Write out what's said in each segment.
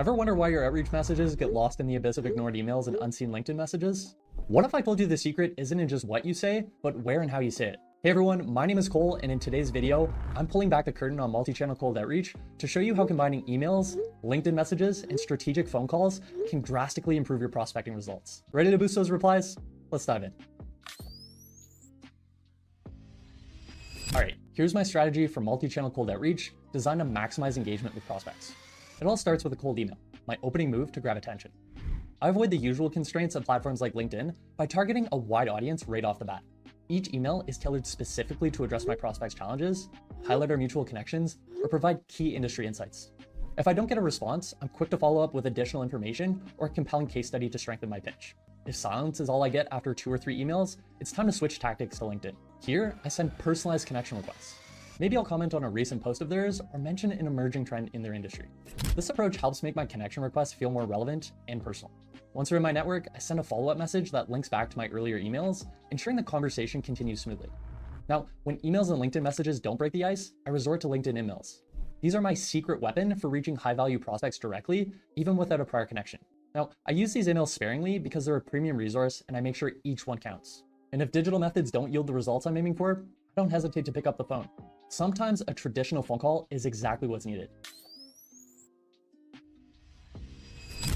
Ever wonder why your outreach messages get lost in the abyss of ignored emails and unseen LinkedIn messages? What if I told you the secret isn't in just what you say, but where and how you say it? Hey everyone, my name is Cole, and in today's video, I'm pulling back the curtain on multi-channel cold outreach to show you how combining emails, LinkedIn messages, and strategic phone calls can drastically improve your prospecting results. Ready to boost those replies? Let's dive in. All right, here's my strategy for multi-channel cold outreach designed to maximize engagement with prospects. It all starts with a cold email, my opening move to grab attention. I avoid the usual constraints of platforms like LinkedIn by targeting a wide audience right off the bat. Each email is tailored specifically to address my prospects' challenges, highlight our mutual connections, or provide key industry insights. If I don't get a response, I'm quick to follow up with additional information or a compelling case study to strengthen my pitch. If silence is all I get after 2 or 3 emails, it's time to switch tactics to LinkedIn. Here, I send personalized connection requests. Maybe I'll comment on a recent post of theirs or mention an emerging trend in their industry. This approach helps make my connection requests feel more relevant and personal. Once they're in my network, I send a follow-up message that links back to my earlier emails, ensuring the conversation continues smoothly. Now, when emails and LinkedIn messages don't break the ice, I resort to LinkedIn emails. These are my secret weapon for reaching high-value prospects directly, even without a prior connection. Now, I use these emails sparingly because they're a premium resource and I make sure each one counts. And if digital methods don't yield the results I'm aiming for, I don't hesitate to pick up the phone. Sometimes a traditional phone call is exactly what's needed.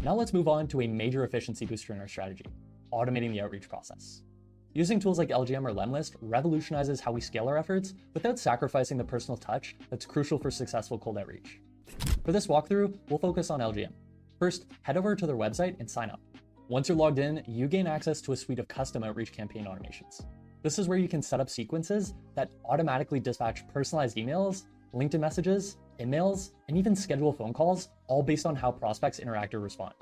Now let's move on to a major efficiency booster in our strategy, automating the outreach process. Using tools like LGM or Lemlist revolutionizes how we scale our efforts without sacrificing the personal touch that's crucial for successful cold outreach. For this walkthrough, we'll focus on LGM. First, head over to their website and sign up. Once you're logged in, you gain access to a suite of custom outreach campaign automations. This is where you can set up sequences that automatically dispatch personalized emails, LinkedIn messages, emails, and even schedule phone calls, all based on how prospects interact or respond.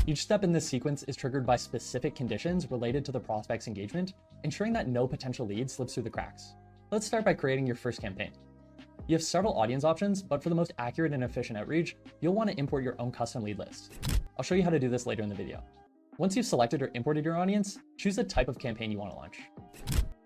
Each step in this sequence is triggered by specific conditions related to the prospect's engagement, ensuring that no potential lead slips through the cracks. Let's start by creating your first campaign. You have several audience options, but for the most accurate and efficient outreach, you'll want to import your own custom lead list. I'll show you how to do this later in the video. Once you've selected or imported your audience, choose the type of campaign you want to launch.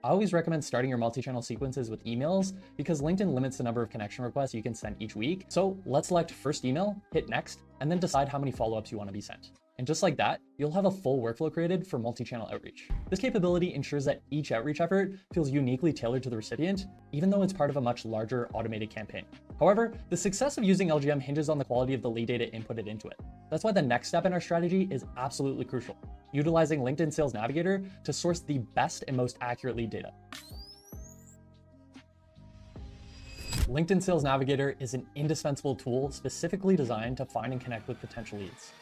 I always recommend starting your multi-channel sequences with emails because LinkedIn limits the number of connection requests you can send each week. So let's select first email, hit next, and then decide how many follow-ups you want to be sent. And just like that, you'll have a full workflow created for multi-channel outreach. This capability ensures that each outreach effort feels uniquely tailored to the recipient, even though it's part of a much larger automated campaign. However, the success of using LGM hinges on the quality of the lead data inputted into it. That's why the next step in our strategy is absolutely crucial, utilizing LinkedIn Sales Navigator to source the best and most accurate lead data. LinkedIn Sales Navigator is an indispensable tool specifically designed to find and connect with potential leads.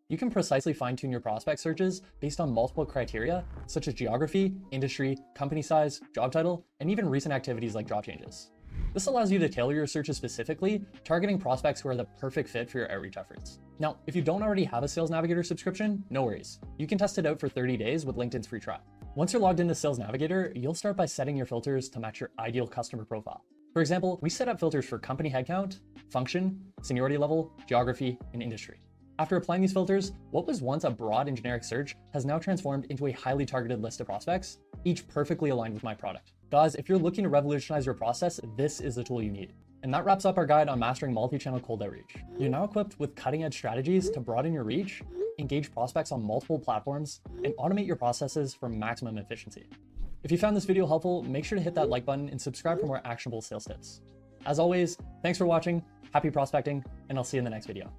You can precisely fine-tune your prospect searches based on multiple criteria, such as geography, industry, company size, job title, and even recent activities like job changes. This allows you to tailor your searches specifically, targeting prospects who are the perfect fit for your outreach efforts. Now, if you don't already have a Sales Navigator subscription, no worries. You can test it out for 30 days with LinkedIn's free trial. Once you're logged into Sales Navigator, you'll start by setting your filters to match your ideal customer profile. For example, we set up filters for company headcount, function, seniority level, geography, and industry. After applying these filters, what was once a broad and generic search has now transformed into a highly targeted list of prospects, each perfectly aligned with my product. Guys, if you're looking to revolutionize your process, this is the tool you need. And that wraps up our guide on mastering multi-channel cold outreach. You're now equipped with cutting-edge strategies to broaden your reach, engage prospects on multiple platforms, and automate your processes for maximum efficiency. If you found this video helpful, make sure to hit that like button and subscribe for more actionable sales tips. As always, thanks for watching, happy prospecting, and I'll see you in the next video.